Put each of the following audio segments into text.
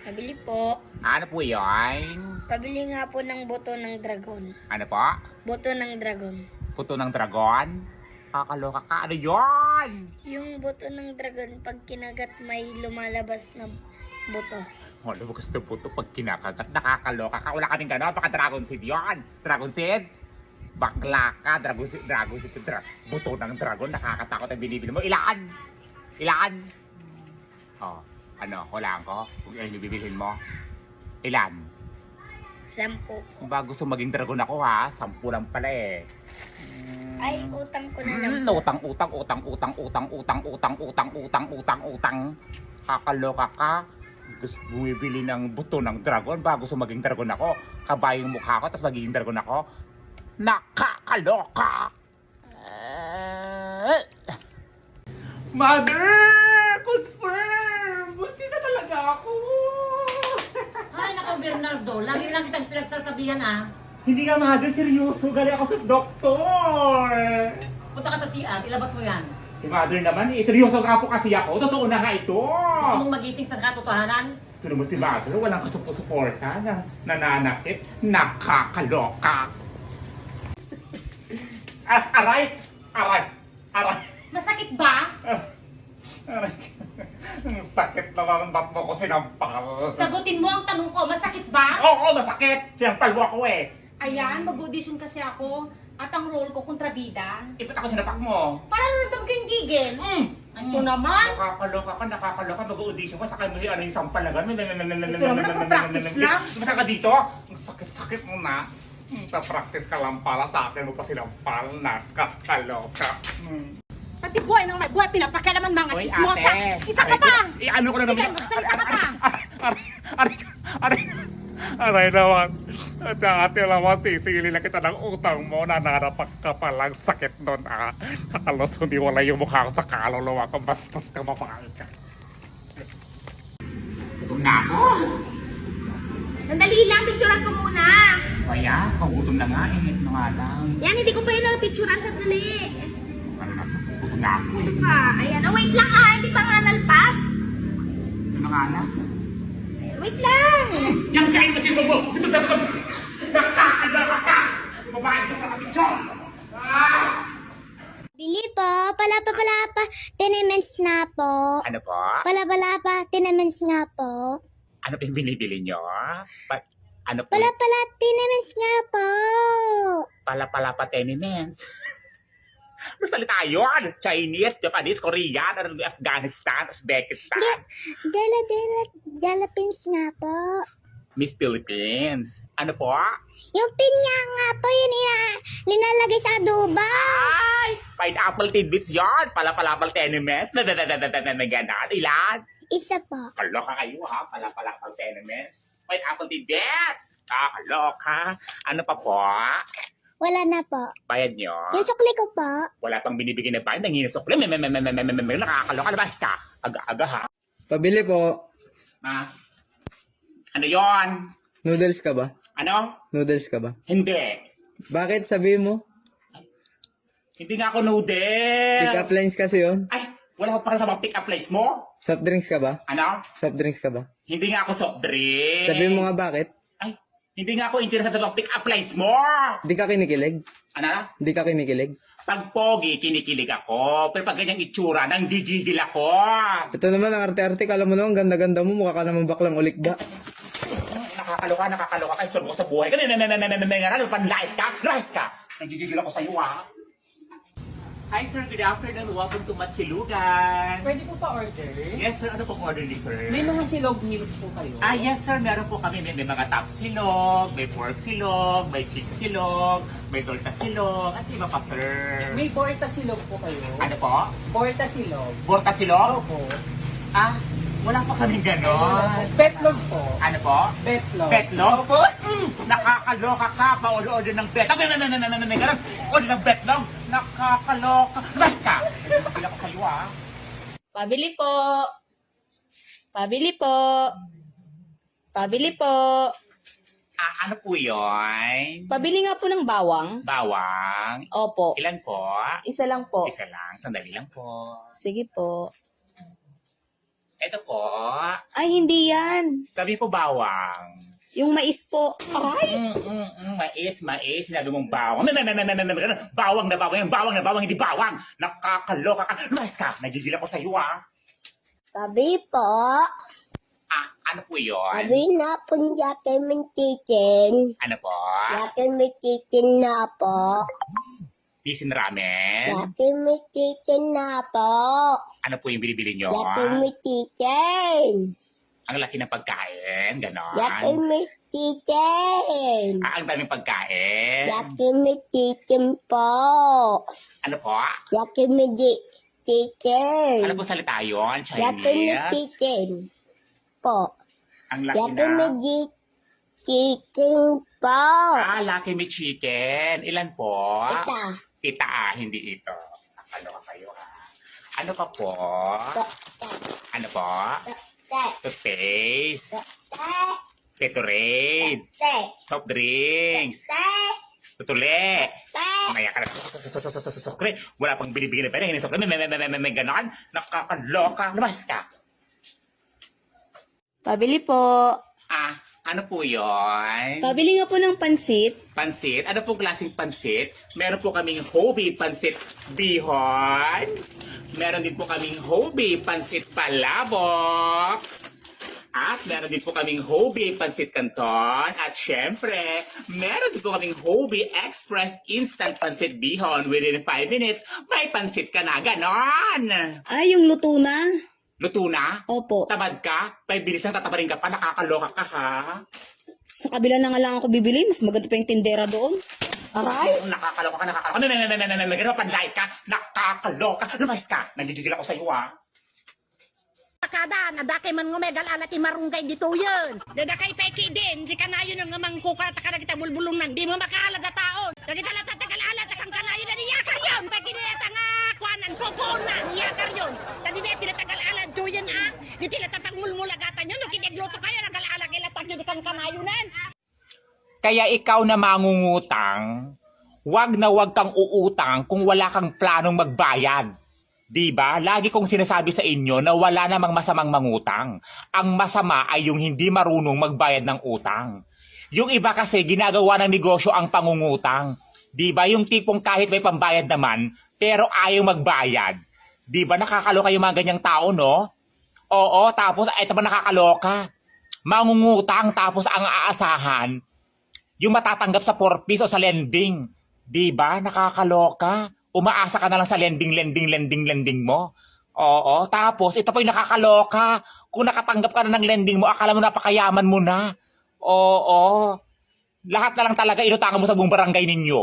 Pabili po. Ano po yun? Pabili nga po ng boto ng dragon. Ano po? Boto ng dragon. Puto ng dragon? Kakaloka ka. Ano yun? Yung boto ng dragon, pag kinagat may lumalabas na boto. Wala mo gusto puto pag kinakagat. Nakakaloka ka. Wala kaming gano'n. Baka dragon seed yun. Dragon seed? Bakla ka. Dragon seed. Buto ng dragon. Nakakatakot ang binibili mo. Ilaan? Ilaan? Oh, ano? Hulaan ko? Kung ano yung bibilhin mo? Ilan? 10. Bago gusto maging dragon ako ha. 10 lang pala eh. Ay, utang ko na lang. Utang. Kakaloka ka. Gusto bumibili ng buto ng dragon bago sa maging dragon ako. Kabayo yung mukha ko, tapos magiging dragon ako. Nakakaloka! Mother! Confirm! Buntis na talaga ako! Ay, nako Bernardo, lagi lang kitang pinagsasabihan ah. Hindi ka mother, seryoso. Galing ako sa doktor! Punta ka sa CR, ilabas mo yan. Si mother naman eh, seryoso nga po kasi ako. Totoo na nga ito. Gusto mong magising sa katotohanan? Ito naman si mother, walang kasuporta na nananakit. Nakakaloka. Aray! Aray! Aray! Masakit ba? Aray! Ang sakit naman, ba't mo ko sinampal? Sagutin mo ang tanong ko, masakit ba? Oo, masakit! Sinampal mo ako eh. Ayan, mag-audition kasi ako at ang role ko kontrabida. Ipit ako sinapak mo. Para nanonood ko yung gigil. Ito naman. Nakakaloka. Mag-audition mo, sakay mo yung ano yung sampal na gano'n. Ito naman, nagpa-practice lang. Sumasa ka dito? Ang sakit-sakit mo na. Pa-practice ka lang pala, sa akin mo pa sinampal. Nakakaloka. Pati buhay ng may buhay, pinapakialaman mga Hoy, chismosa. ate. Isa ka pa. Ano ko na Sige, naman. magsalita ka pa. Aray naman. At ate naman, sisili na kita ng utang mo na narapak ka palang sakit nun ah. Kakalos, hindi wala yung mukha ko sa kaluluwa ko. Bastos ka, mapakal ka. Gutom na ako. Sandali lang, picturean ko muna. Kaya, pagutom na nga, ingit na nga lang. Yan, hindi ko pa yun napicturean. Sandali. Ano na, gutom na ako. Ito pa. Ayan, oh, wait lang hindi pa nga nalpas. Ano nga na? Wait lang. Yang kain kasi mo. Ito na ito. Nakakadala ka. Babae mo ka kapityon. Bili po, palapa, tenements nga po. Ano po? Palapa, tenements nga po. Ano pa yung binibili nyo? Ano po? Palapa, tenements nga po. Pala tenements. Ano salita yun? Chinese, Japanese, Korean, Afghanistan, Uzbekistan. Philippines nga po. Miss Philippines. Ano po? Yung pinya nga po, yun linalagay sa adoba. Ay! Pineapple tidbits yun. Pala tenements. Ganon. Ilan? Isa po. Kaloka kayo ha. Pala tenements. Pineapple tidbits. Kakaloka. Ano pa po? Wala na po. Bayad nyo? Yung sukli ko po. Wala pang binibigay na bayad. Nanginasukli. Nakakaloka. Labas ka. Aga-aga ha. Pabili po. Ano yon? Noodles ka ba? Ano? Noodles ka ba? Hindi. Bakit? Sabi mo. Hindi nga ako noodle. Pick up lines kasi yun. Ay, wala ko para sa mga pick up lines mo. Soft drinks ka ba? Ano? Soft drinks ka ba? Hindi nga ako soft drink. Sabi mo nga bakit? Ay, hindi nga ako interested sa mga pick up lines mo. Di ka kinikilig? Ano? Di ka kinikilig? Pag pogi, kinikilig ako. Pero pag ganyang itsura, nanggigigil ako. Ito naman ang arte-arte. Kala mo naman, ganda-ganda mo. Mukha ka naman baklang ulikba. Nakakaloka. Ay, sorbo sa buhay. Panlait ka. Rise ka. Nanggigigil ako sa'yo, ha? Hi, sir. Good afternoon. Welcome to Matsilugan. Pwede po pa order? Yes, sir. Ano pong order ni sir? May mga silog meals po kayo. Yes, sir. Meron po kami. May mga top silog, may pork silog, may chick silog, may torta silog, at iba pa, sir. May porta silog po kayo. Ano po? Porta silog. Porta silog? Opo. Wala pa kaming ganon. Betlog po. Ano po? Betlog. Betlog? Opo. Nakakaloka ka. Pa-order ng betlog. Ganon. Order ng betlog. Nakakaloka. Mas ka. Pagkila ko sa'yo, ha? Pabili po. Pabili po. Pabili po. Ano po yun? Pabili nga po ng bawang. Bawang. Opo. Ilan po? Isa lang po. Isa lang. Sandali lang po. Sige po. Ito po. Ay, hindi yan. Sabi po bawang. Yung mais po. Aray! Mais. Sinabi mong bawang. Bawang na bawang, hindi bawang. Nakakaloka ka. Lumayas ka. Nagigil ako sa'yo, ah. Sabi po, Ano po yun? sabi na po yakin may chicken. Ano po? Yakin may chicken na po. Pisin ramen? Yakin may chicken na po. Ano po yung binibili nyo? Yakin may chicken. Ang laki ng pagkain, ganon. Yakin may chicken. Ang daming pagkain. Yakin may chicken po. Ano po? Yakin may chicken. Ano po salita yun? Yakin may Chinese? chicken po. Ang laki Yakin may na. chicken po. Laki may chicken. Ilan po? Ito. Kita, hindi ito. Nakaloka kayo, ha? Ano pa po? Ano po? Toothpaste. Gatorade. Soft drinks. Tutuli. Maya ka na. Sukre. Wala pang binibigyan na pera. Hinisok na. May ganon. Nakakaloka. Lumas ka. Pabili po. Ano po yun? Pabili nga po ng pansit. Pansit? Ano pong klaseng pansit? Meron po kaming Hobie pansit bihon. Meron din po kaming Hobie pansit palabok. At meron din po kaming Hobie pansit canton. At syempre, meron din po kaming Hobie Express Instant Pansit Bihon. Within 5 minutes, may pansit ka na. Ganon! Ay, yung luto na. Luto na? Opo. Tamad ka? Pabilis ang tatabarin ka pa. Nakakaloka ka, ha? Sa kabila na nga lang ako bibili. Mas maganda pa yung tindera doon. Aray! Nakakaloka ka, nakakaloka. Ganun, panday ka. Nakakaloka. Lumayas ka. Nagigigil ako sa'yo, ha? Kada, nadakay man ngumegal alat marunggay dito yun. Dadakay peki din, di ka na yun ang amang kuka takara kita bulbulong nang di mo makahalaga taon. Dagita lang tatagal alat kang kanayo na niyakar yun. Peki nila nga kuanan, kukuna, niyakar yun. Tadi na tinatagal alat do yun di tinatapang mulmulagatan yun. No, kinegloto kayo, nagal alat ilatak nyo di kang kanayunan. Kaya ikaw na mangungutang, wag na wag kang uutang kung wala kang planong magbayad. Diba? Lagi kong sinasabi sa inyo na wala namang masamang mangutang. Ang masama ay yung hindi marunong magbayad ng utang. Yung iba kasi ginagawa ng negosyo ang pangungutang. Diba? Yung tipong kahit may pambayad naman, pero ayaw magbayad. Diba? Nakakaloka yung mga ganyang tao, no? Oo, tapos ito ba nakakaloka? Mangungutang tapos ang aasahan, yung matatanggap sa 4 piso sa lending. Diba? Nakakaloka. Umaasa ka na lang sa lending mo. Oo, tapos ito pa yung nakakaloka. Kung nakatanggap ka na ng lending mo, akala mo napakayaman mo na. Oo. Lahat na lang talaga inutangan mo sa buong barangay ninyo.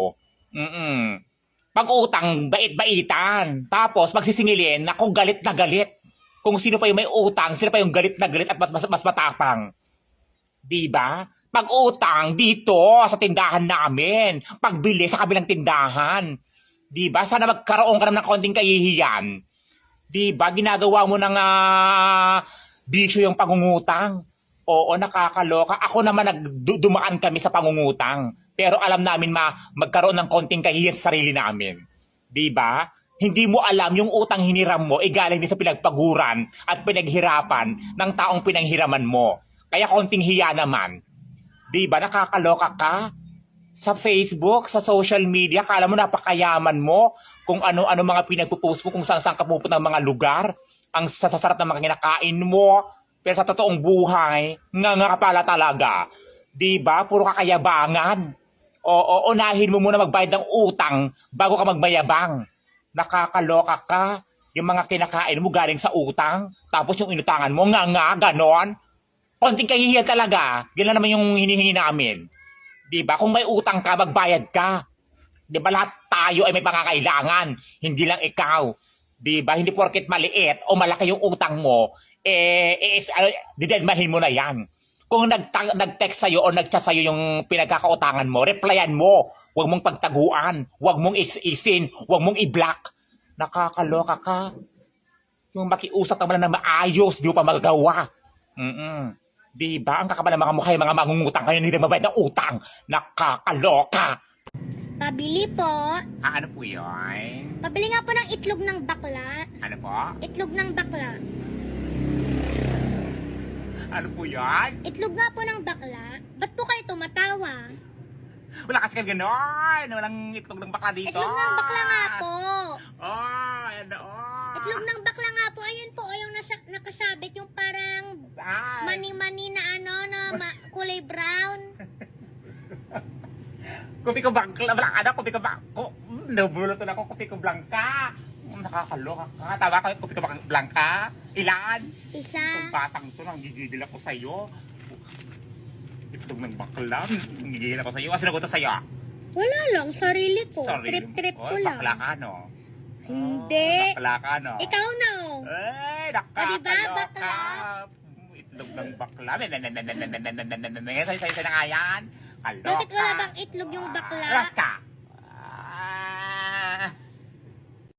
Pag-utang, bait-baitan. Tapos magsisingilin, ako galit na galit. Kung sino pa yung may utang, sila pa yung galit na galit at mas matapang. Diba? Pag-utang dito sa tindahan namin. Pagbili sa kabilang tindahan. Diba? Sana magkaroon ka naman ng konting kahihiyan. Diba? Ginagawa mo ng bisyo yung pangungutang. Oo, nakakaloka. Ako naman dumaan kami sa pangungutang. Pero alam namin magkaroon ng konting kahihiyan sa sarili namin. Diba? Hindi mo alam yung utang hiniram mo galing din sa pinagpaguran at pinaghirapan ng taong pinanghiraman mo. Kaya konting hiya naman. Diba? Nakakaloka ka? Sa Facebook, sa social media, kala mo napakayaman mo kung ano-ano mga pinagpo-post mo, kung saan-saan ka pupunta ng mga lugar, ang sasarap ng mga kinakain mo, pero sa totoong buhay, nga ka pala talaga. Diba? Puro kakayabangan. Oo, unahin mo muna magbayad ng utang bago ka magmayabang. Nakakaloka ka. Yung mga kinakain mo galing sa utang, tapos yung inutangan mo, ganon. Konting kahihiyan talaga. Yan lang naman yung hinihingi namin. Diba? Kung may utang ka, magbayad ka. Diba? Lahat tayo ay may pangangailangan. Hindi lang ikaw. Diba? Hindi porket maliit o malaki yung utang mo, didedmahin mo na yan. Kung nag-text sa'yo o nag-chat sa'yo yung pinagkakautangan mo, replyan mo. Huwag mong pagtaguan. Huwag mong isin. Huwag mong i-block. Nakakaloka ka. Yung makiusap ka na maayos, di mo pa magagawa. Diba? Ang kakaba ng mga mukha yung mga mangungutang kayo, hindi na mabayad ng utang. Nakakaloka! Pabili po. Ano po yun? Pabili nga po ng itlog ng bakla. Ano po? Itlog ng bakla. Ano po yan? Itlog nga po ng bakla. Ba't po kayo tumatawa? Wala kasi kang ganon. Walang itlog ng bakla dito. Itlog ng bakla nga po. Oh, ayan na, oh. Itlog ng bakla nga po. Ayun po, yung nakasabit yung parang Ay. mani-mani na ano, na kulay brown. Kopi ko bangka, ano, kopi ko bangko. Nabulutan ako, kopi ko blanca. Nakakaloka ka. Tama ka, kopi ko blanca. Ilan? Isa. Itong batang to, nanggigigil ako sa'yo. Itlog ng bakla, nanggigigil ako sa'yo. Ano sinagot ko sa'yo? Wala lang, sarili ko. Sorry. Trip-trip ko Oy, lang. bakla ka, no? Hindi. Oh, bakla ka, no? Ikaw na oh. Ay, O, diba, nakakaloka. bakla? Itlog ng bakla. Sa'yo na nga yan. Kaloka Bakit wala ka. bang itlog yung bakla? Aras ka.